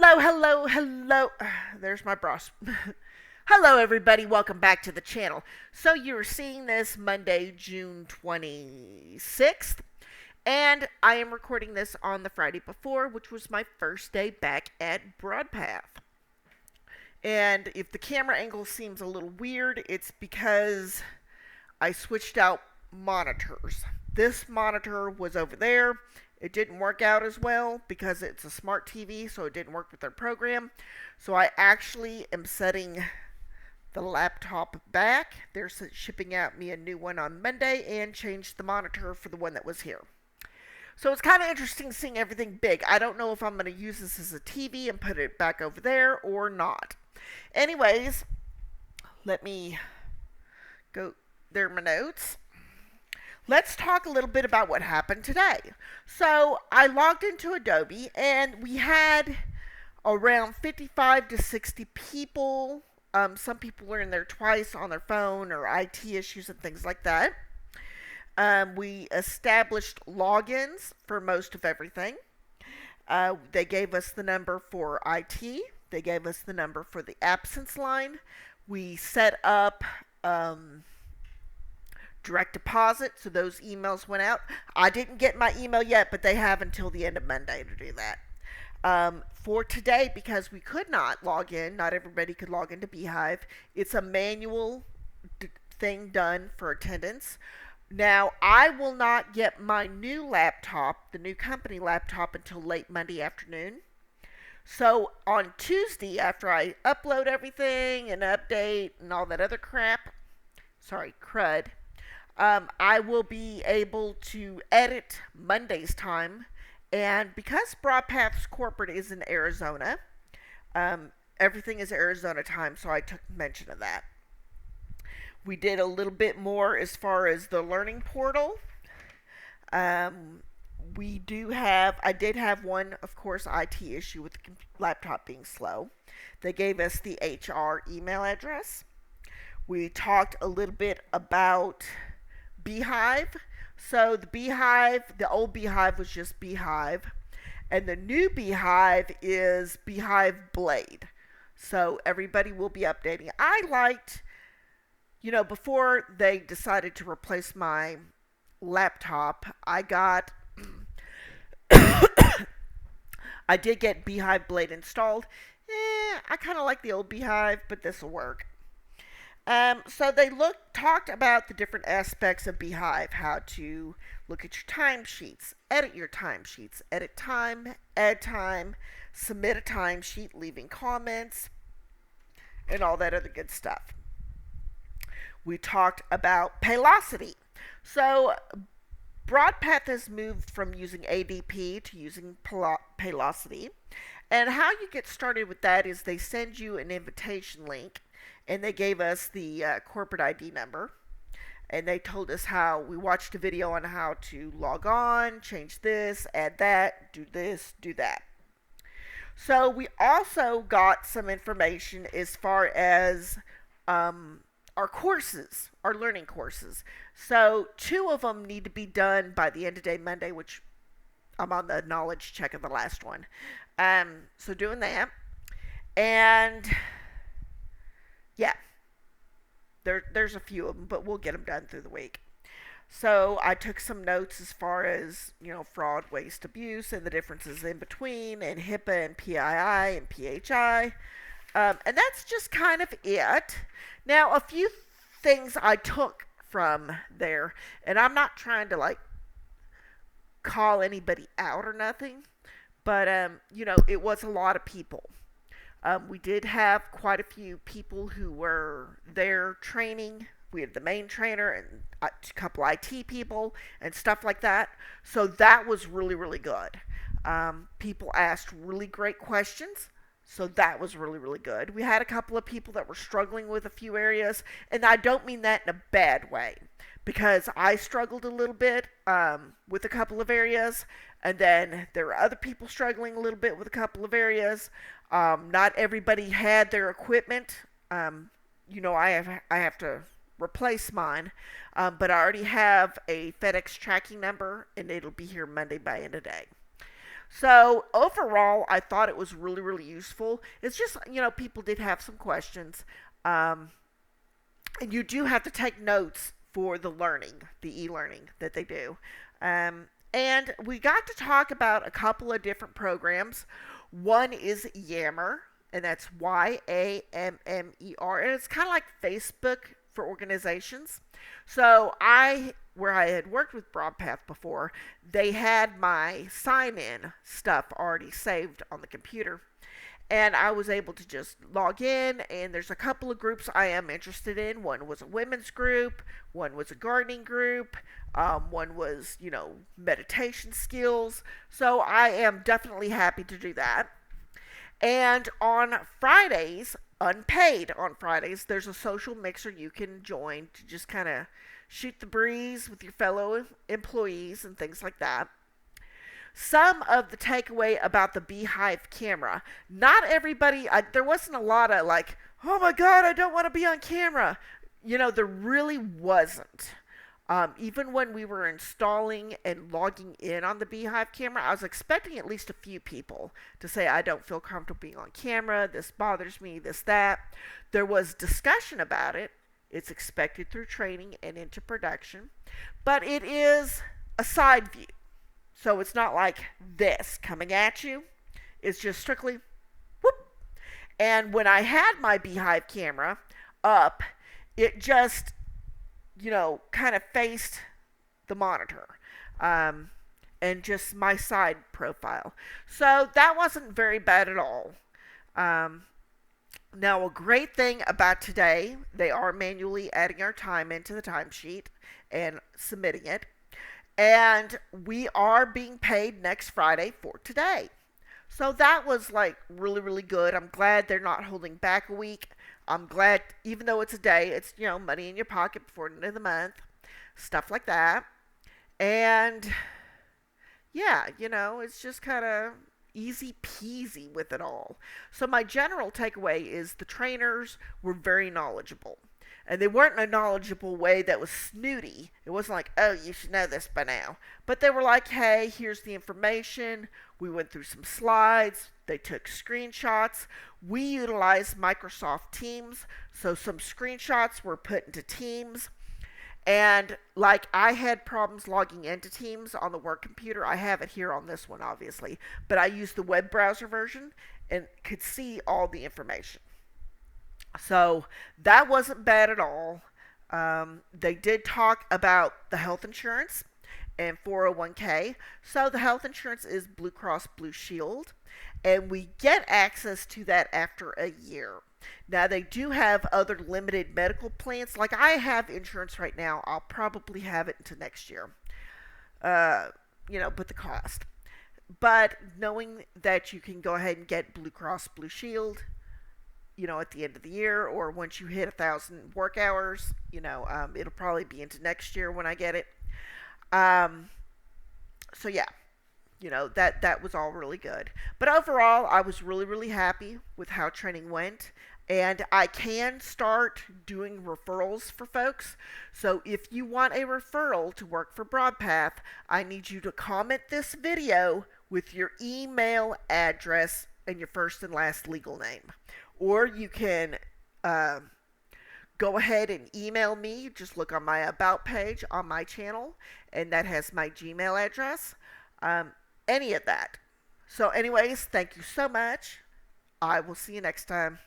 Hello, hello, hello. There's my bros. Hello, everybody. Welcome back to the channel. So, you're seeing this Monday, June 26th, and I am recording this on the Friday before, which was my first day back at Broadpath. And if the camera angle seems a little weird, it's because I switched out monitors. This monitor was over there. It didn't work out as well because it's a smart TV, so it didn't work with their program. So I actually am setting the laptop back. They're shipping out me a new one on Monday and changed the monitor for the one that was here. So it's kind of interesting seeing everything big. I don't know if I'm going to use this as a TV and put it back over there or not. Anyways, let me go. There are my notes. Let's talk a little bit about what happened today. So I logged into Adobe and we had around 55 to 60 people. Some people were in there twice on their phone or IT issues and things like that. We established logins for most of everything. They gave us the number for IT. They gave us the number for the absence line. We set up direct deposit, so those emails went out. I didn't get my email yet, but they have until the end of Monday to do that. For today, because we could not log in, not everybody could log into Beehive, it's a manual thing done for attendance. Now, I will not get my new laptop, the new company laptop, until late Monday afternoon. So on Tuesday, after I upload everything and update and all that other crud, I will be able to edit Monday's time. And because Broadpath's corporate is in Arizona, everything is Arizona time, so I took mention of that. We did a little bit more as far as the learning portal. I did have one, of course, IT issue with the laptop being slow. They gave us the HR email address. We talked a little bit about Beehive. So the old Beehive was just Beehive, and the new Beehive is Beehive Blade. So everybody will be updating. I liked, before they decided to replace my laptop, I did get Beehive Blade installed. I kind of like the old Beehive, but this will work. So they talked about the different aspects of Beehive, how to look at your timesheets, edit your timesheets, edit time, add time, submit a timesheet, leaving comments, and all that other good stuff. We talked about Paylocity. So Broadpath has moved from using ADP to using Paylocity. And how you get started with that is they send you an invitation link, and they gave us the corporate ID number, and they told us how we watched a video on how to log on, change this, add that, do this, do that. So we also got some information as far as our courses, our learning courses. So 2 of them need to be done by the end of day Monday, which I'm on the knowledge check of the last one. So doing that. And yeah, there's a few of them, but we'll get them done through the week. So I took some notes as far as, fraud, waste, abuse, and the differences in between, and HIPAA and PII and PHI. And that's just kind of it. Now, a few things I took from there, and I'm not trying to, call anybody out or nothing, but, it was a lot of people. We did have quite a few people who were there training. We had the main trainer and a couple IT people and stuff like that. So that was really, really good. People asked really great questions. So that was really, really good. We had a couple of people that were struggling with a few areas. And I don't mean that in a bad way, because I struggled a little bit with a couple of areas. And then there were other people struggling a little bit with a couple of areas. Not everybody had their equipment. I have to replace mine, but I already have a FedEx tracking number, and it'll be here Monday by end of day. So overall, I thought it was really, really useful. It's just, people did have some questions. Um, and you do have to take notes for the learning, the e-learning that they do. And we got to talk about a couple of different programs. One is Yammer, and that's Yammer, and it's kind of like Facebook for organizations. So where I had worked with Broadpath before, they had my sign-in stuff already saved on the computer, and I was able to just log in. And there's a couple of groups I am interested in. One was a women's group, one was a gardening group, one was, meditation skills. So I am definitely happy to do that. And on Fridays, unpaid on Fridays, there's a social mixer you can join to just kind of shoot the breeze with your fellow employees and things like that. Some of the takeaway about the Beehive camera. Not everybody, there wasn't a lot of like, oh my God, I don't want to be on camera. There really wasn't. Even when we were installing and logging in on the Beehive camera, I was expecting at least a few people to say, I don't feel comfortable being on camera, this bothers me, this, that. There was discussion about it. It's expected through training and into production. But it is a side view. So it's not like this coming at you. It's just strictly whoop. And when I had my Beehive camera up, it just, kind of faced the monitor, and just my side profile. So that wasn't very bad at all. Now, a great thing about today, they are manually adding our time into the timesheet and submitting it. And we are being paid next Friday for today. So that was like really, really good. I'm glad they're not holding back a week. I'm glad, even though it's a day, it's, money in your pocket before the end of the month, stuff like that. And yeah, it's just kind of easy peasy with it all. So my general takeaway is the trainers were very knowledgeable. And they weren't in a knowledgeable way that was snooty. It wasn't like, oh, you should know this by now. But they were like, hey, here's the information. We went through some slides. They took screenshots. We utilized Microsoft Teams. So some screenshots were put into Teams. And like I had problems logging into Teams on the work computer. I have it here on this one, obviously. But I used the web browser version and could see all the information. So that wasn't bad at all. They did talk about the health insurance and 401k. So the health insurance is Blue Cross Blue Shield, and we get access to that after a year. Now they do have other limited medical plans. Like I have insurance right now. I'll probably have it until next year. But the cost. But knowing that you can go ahead and get Blue Cross Blue Shield, at the end of the year, or once you hit 1,000 work hours, it'll probably be into next year when I get it. So yeah, that was all really good. But overall, I was really, really happy with how training went. And I can start doing referrals for folks. So if you want a referral to work for Broadpath, I need you to comment this video with your email address and your first and last legal name. Or you can go ahead and email me. Just look on my About page on my channel, and that has my Gmail address. Any of that. So anyways, thank you so much. I will see you next time.